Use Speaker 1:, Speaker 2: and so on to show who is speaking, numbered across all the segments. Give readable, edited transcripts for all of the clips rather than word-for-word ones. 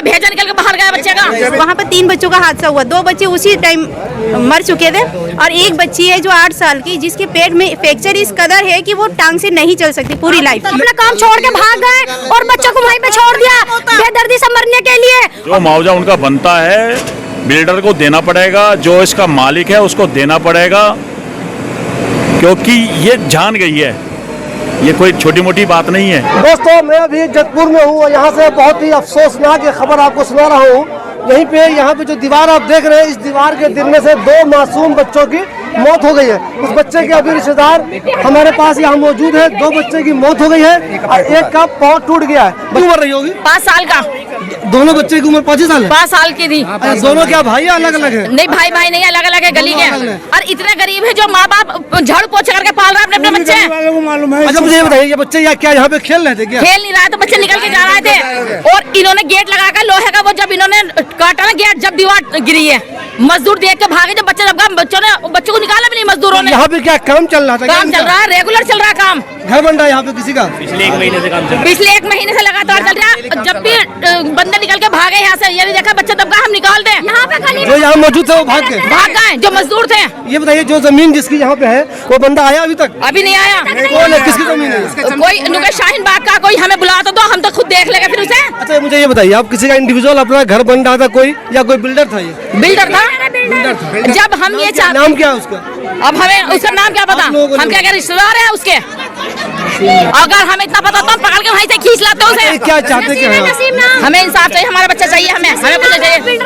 Speaker 1: भेजा निकल के बाहर गया बच्चे का।
Speaker 2: वहाँ पर 3 बच्चों का हादसा हुआ, 2 बच्चे उसी टाइम मर चुके थे और एक बच्ची है जो 8 साल की, जिसके पेट में फ्रैक्चर इस कदर है कि वो टांग से नहीं चल सकती पूरी लाइफ।
Speaker 3: अपना काम छोड़ के भाग गए और बच्चों को वहीं पे छोड़ दिया बेदर्दी से मरने के लिए।
Speaker 4: जो मुआवजा उनका बनता है बिल्डर को देना पड़ेगा, जो इसका मालिक है उसको देना पड़ेगा, क्योंकि ये जान गई है, ये कोई छोटी मोटी बात नहीं है।
Speaker 5: दोस्तों मैं अभी जतपुर में हूँ, यहाँ से बहुत ही अफसोसनाक खबर आपको सुना रहा हूँ। यहाँ पे जो दीवार आप देख रहे हैं, इस दीवार के गिरने से 2 मासूम बच्चों की मौत हो गई है। उस बच्चे के अभी रिश्तेदार हमारे पास यहाँ मौजूद है। 2 बच्चे की मौत हो गई है और एक का पाँव टूट गया है। उम्र रही होगी
Speaker 1: 5 साल का।
Speaker 5: दोनों बच्चे की उम्र 25 साल है।
Speaker 1: 5 साल की थी।
Speaker 5: दोनों क्या भाई अलग अलग है?
Speaker 1: नहीं भाई नहीं, अलग अलग है, गली के। और इतने गरीब है जो माँ बाप झाड़ू पोछा करके पाल रहे हैं अपने बच्चे।
Speaker 5: मालूम है। अच्छा मुझे ये बताइए, ये बच्चे क्या यहाँ पे खेल रहे थे क्या?
Speaker 1: खेल नहीं रहा था, बच्चे निकल के जा रहे थे और इन्होंने गेट लगाकर लोहे का, वो जब इन्होंने काटा ना गेट, जब दीवार गिरी है, मजदूर देख के भागे। जब बच्चों को निकाला भी नहीं मजदूरों ने।
Speaker 5: यहाँ पे क्या काम चल रहा था?
Speaker 1: काम चल रहा है, रेगुलर चल रहा है काम।
Speaker 5: घर बन रहा है यहाँ पे किसी का?
Speaker 4: पिछले 1 महीने से काम चल रहा है।
Speaker 1: पिछले 1 महीने से लगातार चल रहा है। जब भी बंदे निकल के भागे यहाँ से, ये भी देखा बच्चा दबका, हम निकाल दें। यहाँ पे
Speaker 5: जो यहाँ मौजूद थे वो भाग
Speaker 1: गए, जो मजदूर थे।
Speaker 5: ये बताइए, जो जमीन जिसकी यहाँ पे है वो बंदा आया अभी तक?
Speaker 1: अभी नहीं आया।
Speaker 5: कौन है, किसकी जमीन है?
Speaker 1: कोई नुका शाहीन बाग का, कोई हमें बुला तो हम तो खुद देख लेंगे फिर उसे।
Speaker 5: अच्छा मुझे ये बताइए, आप किसी का इंडिविजुअल अपना घर बन रहा था कोई, या कोई बिल्डर था? ये
Speaker 1: बिल्डर था। जब हम ये
Speaker 5: नाम क्या है उसका?
Speaker 1: अब हमें उसका नाम क्या पता, हम क्या रिश्तेदार है उसके। अगर हमें इतना पता तो हम पकड़ के वहीं से खींच लाते उसे।
Speaker 5: क्या चाहते क्या?
Speaker 1: हमें इंसाफ चाहिए, हमारा बच्चा चाहिए, हमें कुछ चाहिए।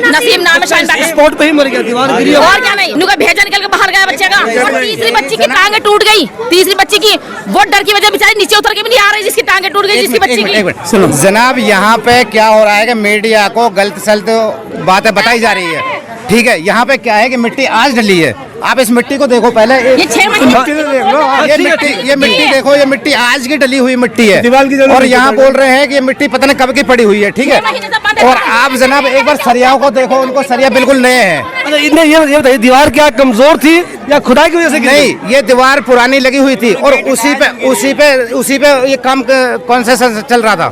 Speaker 1: नसीम नाम है, शाहीन बाग।
Speaker 5: स्पॉट पे ही मर गया, दीवार गिरी।
Speaker 1: और क्या नहीं, नुका भेजा निकल के बाहर गया बच्चे का। और तीसरी बच्ची की टांगे टूट गई, तीसरी बच्ची की, वो डर की वजह बेचारी नीचे उतर के भी नहीं आ रही, जिसकी टांगे टूट गई, जिसकी बच्ची की।
Speaker 6: सुनो जनाब, यहाँ पे क्या हो रहा है कि मीडिया को गलत सलत बातें बताई जा रही है। ठीक है, यहाँ पे क्या है कि मिट्टी आज डली है। आप इस मिट्टी को देखो पहले,
Speaker 1: ये 6 महीने
Speaker 6: ये मिट्टी देखो, ये मिट्टी आज की डली हुई मिट्टी है। और यहाँ बोल रहे हैं कि ये मिट्टी पता नहीं कब की पड़ी हुई है। ठीक है, और आप जनाब एक बार सरियाओं को देखो, उनको सरिया बिल्कुल नए हैं।
Speaker 5: ये बताइए, दीवार क्या कमजोर थी या खुदाई की वजह से?
Speaker 6: नहीं, ये दीवार पुरानी लगी हुई थी और उसी पे ये काम कौन सा चल रहा था।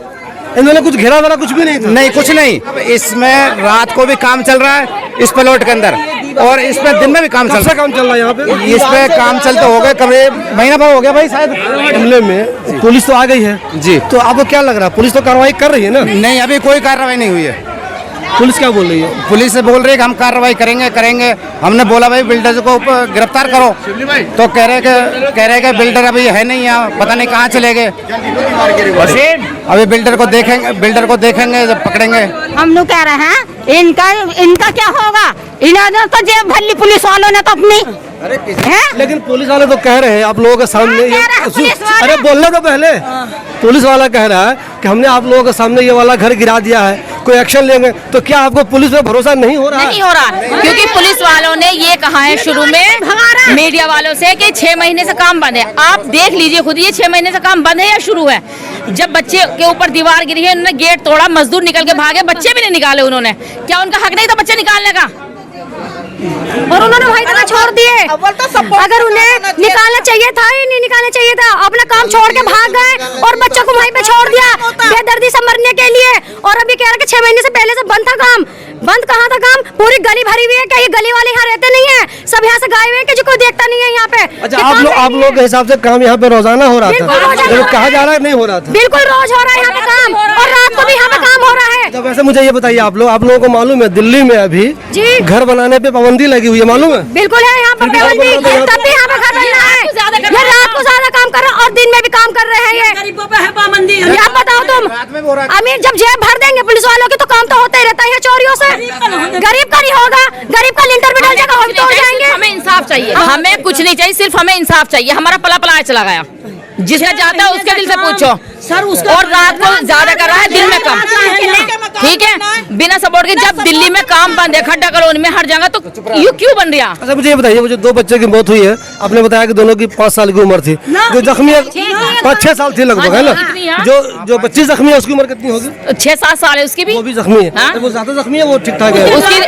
Speaker 5: इन्होंने कुछ घेरा वाला कुछ भी नहीं था?
Speaker 6: नहीं, कुछ नहीं। इसमें रात को भी काम चल रहा है इस प्लॉट के अंदर, और इसमें दिन में भी काम चल रहा है।
Speaker 5: काम चल रहा है यहाँ पे?
Speaker 6: इस पे काम चलते हो गए कभी महीना भर हो गया भाई शायद।
Speaker 5: मामले में पुलिस तो आ गई है
Speaker 6: जी,
Speaker 5: तो आपको क्या लग रहा है, पुलिस तो कार्रवाई कर रही है ना?
Speaker 6: नहीं, अभी कोई कार्रवाई नहीं हुई है।
Speaker 5: पुलिस क्या बोल रही है?
Speaker 6: पुलिस से बोल रही है कि हम कार्रवाई करेंगे। हमने बोला भाई बिल्डर को गिरफ्तार करो, तो कह रहे कि बिल्डर अभी है नहीं यहाँ, पता नहीं कहाँ चले गए। अभी बिल्डर को देखेंगे जब पकड़ेंगे।
Speaker 3: हम लोग कह रहे हैं इनका क्या होगा? इन्होंने तो जेब भर ली पुलिस वालों ने तो अपनी है।
Speaker 5: लेकिन पुलिस वाले तो कह रहे हैं आप लोगों के सामने अरे बोलने तो पहले। पुलिस वाला कह रहा है कि हमने आप लोगों के सामने ये वाला घर गिरा दिया है, कोई एक्शन लेंगे। तो क्या आपको पुलिस पे भरोसा नहीं हो रहा?
Speaker 1: नहीं हो रहा, क्योंकि पुलिस वालों ने ये कहा है शुरू में मीडिया वालों से कि 6 महीने से काम बंद है। आप देख लीजिए खुद, ये 6 महीने से काम बंद है या शुरू है। जब बच्चे के ऊपर दीवार गिरी है, उन्होंने गेट तोड़ा, मजदूर निकल के भागे, बच्चे भी नहीं निकाले उन्होंने। क्या उनका हक नहीं था बच्चे निकालने का?
Speaker 3: और उन्होंने वहीं तक छोड़ दिए। अगर उन्हें निकालना चाहिए था ही नहीं निकालना चाहिए था। अपना काम छोड़ के भाग गए और बच्चों को वहीं पे छोड़ दिया बेदर्दी से मरने के लिए। और अभी कह रहे कि 6 महीने से पहले से बंद था काम। बंद कहाँ था काम? पूरी गली भरी हुई है। क्या ये गली वाले यहाँ रहते नहीं है? सब यहाँ से गाये हुए हैं कि जो कोई देखता नहीं है यहाँ पे।
Speaker 5: अच्छा, आप लोग के हिसाब से काम यहाँ पे रोजाना हो रहा था? कहा जा रहा है नहीं हो रहा था?
Speaker 3: बिल्कुल रोज हो रहा है यहाँ पे काम, और रात को भी यहाँ पे काम हो रहा है।
Speaker 5: तो वैसे मुझे ये बताइए, आप लोगों को मालूम है दिल्ली में अभी घर बनाने पे पाबंदी लगी हुई है, मालूम है?
Speaker 3: बिल्कुल है, यहाँ पर पाबंदी, तब भी यहाँ पे घर बन रहा है। ये रात को ज्यादा काम कर रहे हैं और दिन में भी काम कर रहे हैं। ये
Speaker 1: गरीबों पे है पाबंदी।
Speaker 3: आप बताओ तुम, अमीर जब जेब भर देंगे पुलिस वालों की तो काम तो होता ही रहता है चोरियों से। गरीब का नहीं होगा, गरीब का लिंटर भी डल जाएगा, हम तो हो जाएंगे।
Speaker 1: हमें इंसाफ चाहिए, हमें कुछ नहीं चाहिए, सिर्फ हमें इंसाफ चाहिए। हमारा पला पला चला गया, जिसने चाहता है उसके दिल से पूछो। सर उसको और रात को ज्यादा कर रहा है, दिन में कम। ठीक है, बिना सपोर्ट के। जब दिल्ली में काम बंद है, खड्डा कॉलोनी में हर जगह, तो यू क्यों बन रहा?
Speaker 5: अच्छा मुझे ये बताइए, वो जो 2 बच्चे की मौत हुई है, आपने बताया कि दोनों की 5 साल की उम्र थी, जो जख्मी 5-6 साल थी लगभग, है ना? जो बच्ची जख्मी है उसकी उम्र कितनी होगी?
Speaker 1: 6-7 साल है उसकी भी।
Speaker 5: वो भी जख्मी है? वो ज्यादा जख्मी है, वो ठीक ठाक है?
Speaker 1: उसकी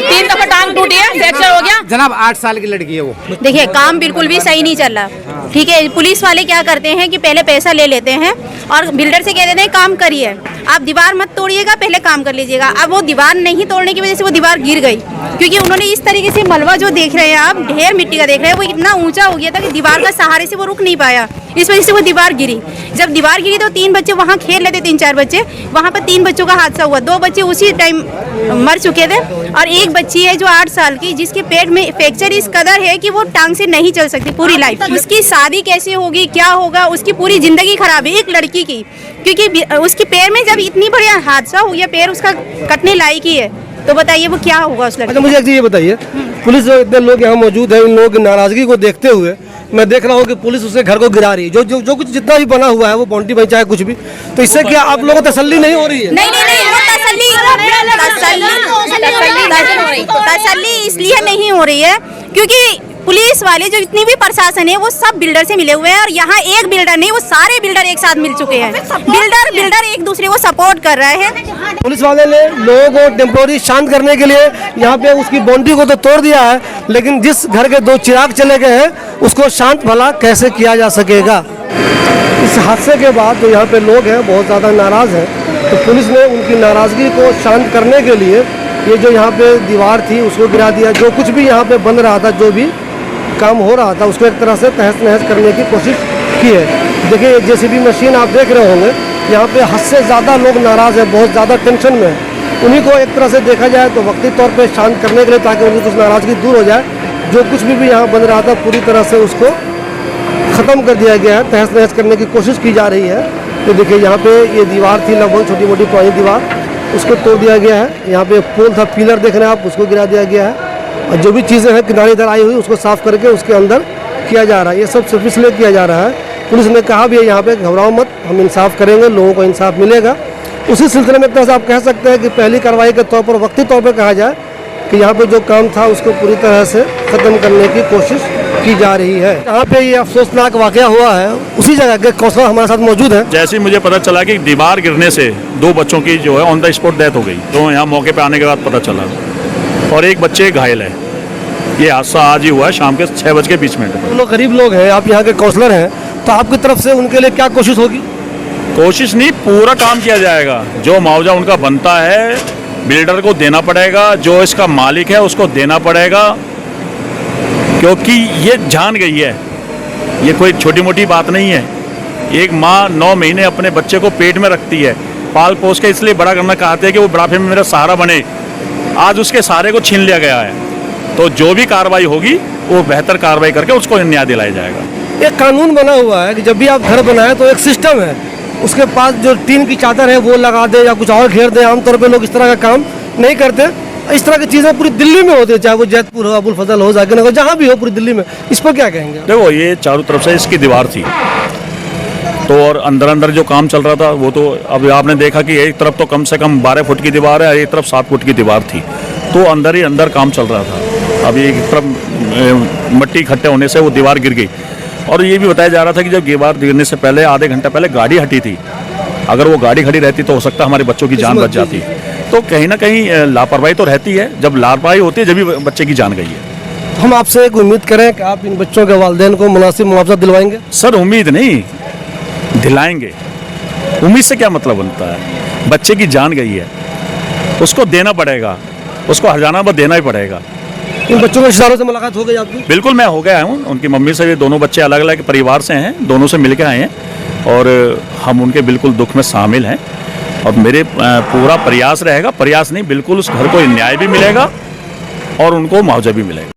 Speaker 1: 3 दफा टांग टूटी है, फ्रैक्चर हो गया।
Speaker 6: जनाब 8 साल की लड़की है वो।
Speaker 2: देखिए काम बिल्कुल भी सही नहीं चल रहा, ठीक है। पुलिस वाले क्या करते हैं कि पहले पैसा ले लेते हैं और बिल्डर से कह देते हैं काम करिए, आप दीवार मत तोड़िएगा, पहले काम कर लीजिएगा। अब वो दीवार नहीं तोड़ने की वजह से वो दीवार गिर गई, क्योंकि उन्होंने इस तरीके से मलबा जो देख रहे हैं आप, ढेर मिट्टी का देख रहे हैं, वो इतना ऊंचा हो गया था कि दीवार का सहारे से वो रुक नहीं पाया, इस वजह से वो दीवार गिरी। जब दीवार गिरी तो 3 बच्चे वहाँ खेल रहे थे, 3-4 बच्चे, वहाँ पर 3 बच्चों का हादसा हुआ। 2 बच्चे उसी टाइम मर चुके थे और एक बच्ची है जो 8 साल की, जिसके पेट में फ्रैक्चर इस कदर है कि वो टांग से नहीं चल सकती पूरी लाइफ। उसकी शादी कैसे होगी, क्या होगा, उसकी पूरी जिंदगी खराब है एक लड़की की, क्योंकि उसके पैर में जब इतनी बढ़िया हादसा हो गया, पैर उसका कटने लायक ही है, तो बताइए वो क्या होगा उस लड़की।
Speaker 5: अच्छा मुझे एक चीज़ ये बताइए, पुलिस जो इतने लोग यहाँ मौजूद हैं, इन लोगों की नाराजगी को देखते हुए मैं देख रहा हूँ कि पुलिस उसके घर को गिरा रही है, जो कुछ जितना भी बना हुआ है वो बाउंड्री बन चाहे कुछ भी, तो इससे क्या आप लोगों को तसल्ली नहीं हो रही है?
Speaker 2: नहीं, तसल्ली इसलिए नहीं हो रही है क्योंकि पुलिस वाले जो जितनी भी प्रशासन है वो सब बिल्डर से मिले हुए हैं, और यहाँ एक बिल्डर नहीं, वो सारे बिल्डर एक साथ मिल चुके हैं। बिल्डर एक दूसरे को सपोर्ट कर रहे हैं।
Speaker 5: पुलिस वाले ने लोगों को टेम्पोररी शांत करने के लिए यहाँ पे उसकी बाउंड्री को तो तोड़ दिया है, लेकिन जिस घर के 2 चिराग चले गए हैं उसको शांत भला कैसे किया जा सकेगा? इस हादसे के बाद जो यहाँ पे लोग हैं बहुत ज़्यादा नाराज़ हैं, तो पुलिस ने उनकी नाराज़गी को शांत करने के लिए ये जो यहाँ पे दीवार थी उसको गिरा दिया। जो कुछ भी यहाँ पे बन रहा था, जो भी काम हो रहा था, उसको एक तरह से तहस नहस करने की कोशिश की है। देखिए जेसीबी मशीन आप देख रहे होंगे, यहाँ पे हद से ज़्यादा लोग नाराज़ हैं, बहुत ज़्यादा टेंशन में हैं। उन्हीं को एक तरह से देखा जाए तो वक्ती तौर पे शांत करने के लिए, ताकि उनकी कुछ नाराज़गी दूर हो जाए, जो कुछ भी यहाँ बन रहा था पूरी तरह से उसको ख़त्म कर दिया गया है, तहस नहस करने की कोशिश की जा रही है। तो देखिए यहाँ पे ये दीवार थी लगभग छोटी मोटी पुरानी दीवार, उसको तोड़ दिया गया है। यहाँ पे पोल था, पिलर देख रहे हैं आप, उसको गिरा दिया गया है, और जो भी चीज़ें हैं किनारे इधर आई हुई उसको साफ़ करके उसके अंदर किया जा रहा है। ये सब सिर्फ इसलिए किया जा रहा है, पुलिस ने कहा भी है यहाँ पे घबराओ मत, हम इंसाफ करेंगे, लोगों को इंसाफ मिलेगा। उसी सिलसिले में एक तरह से आप कह सकते हैं कि पहली कार्रवाई के तौर पर, वक्ती तौर पर कहा जाए कि यहाँ पे जो काम था उसको पूरी तरह से ख़त्म करने की कोशिश की जा रही है। यहाँ पे ये अफसोसनाक वाक़या हुआ है, उसी जगह के काउंसलर हमारे साथ मौजूद हैं।
Speaker 4: जैसे ही मुझे पता चला कि दीवार गिरने से 2 बच्चों की जो है ऑन द स्पॉट डेथ हो गई, तो यहाँ मौके पे आने के बाद पता चला, और एक बच्चे घायल है। ये हादसा आज ही हुआ है शाम के 6:20 मिनट।
Speaker 5: लोग गरीब लोग हैं, आप यहाँ के काउंसलर हैं, तो आपकी तरफ से उनके लिए क्या कोशिश होगी?
Speaker 4: कोशिश नहीं, पूरा काम किया जाएगा। जो मुआवजा उनका बनता है बिल्डर को देना पड़ेगा, जो इसका मालिक है उसको देना पड़ेगा, क्योंकि ये जान गई है, ये कोई छोटी मोटी बात नहीं है। एक माँ 9 महीने अपने बच्चे को पेट में रखती है, पाल पोस के इसलिए बड़ा करना चाहते हैं कि वो बुढ़ापे में मेरा सहारा बने। आज उसके सहारे को छीन लिया गया है, तो जो भी कार्रवाई होगी वो बेहतर कार्रवाई करके उसको न्याय दिलाया जाएगा।
Speaker 5: एक कानून बना हुआ है कि जब भी आप घर बनाए तो एक सिस्टम है, उसके पास जो टीन की चादर है वो लगा दे या कुछ और घेर दे। आमतौर पे लोग इस तरह का काम नहीं करते। इस तरह की चीज़ें पूरी दिल्ली में होती है, चाहे वो जैतपुर हो, अबुल फजल हो, जाकिर नगर, जहाँ भी हो पूरी दिल्ली में। इस पर क्या कहेंगे?
Speaker 4: देखो ये चारों तरफ से इसकी दीवार थी, तो और अंदर जो काम चल रहा था वो तो अब आपने देखा कि एक तरफ तो कम से कम 12 फुट की दीवार है, एक तरफ 7 फुट की दीवार थी, तो अंदर ही अंदर काम चल रहा था। अब एक तरफ मिट्टी इकट्ठे होने से वो दीवार गिर गई, और ये भी बताया जा रहा था कि जब दीवार गिरने से पहले आधे घंटे पहले गाड़ी हटी थी। अगर वो गाड़ी खड़ी रहती तो हो सकता है हमारे बच्चों की जान बच जाती। तो कहीं ना कहीं लापरवाही तो रहती है, जब लापरवाही होती है जब भी बच्चे की जान गई है।
Speaker 5: हम आपसे एक उम्मीद करें कि आप इन बच्चों के वालिदैन को मुनासिब मुआवजा दिलवाएंगे?
Speaker 4: सर उम्मीद नहीं, दिलाएंगे। उम्मीद से क्या मतलब बनता है? बच्चे की जान गई है, उसको देना पड़ेगा, उसको हर्जाना बस देना ही पड़ेगा।
Speaker 5: इन बच्चों के रिश्तेदारों से मुलाकात हो गई आपकी?
Speaker 4: बिल्कुल, मैं हो गया हूँ उनकी मम्मी से। भी दोनों बच्चे अलग अलग परिवार से हैं, दोनों से मिल के आए हैं, और हम उनके बिल्कुल दुख में शामिल हैं। और मेरे पूरा प्रयास रहेगा, प्रयास नहीं बिल्कुल, उस घर को न्याय भी मिलेगा और उनको मुआवजा भी मिलेगा।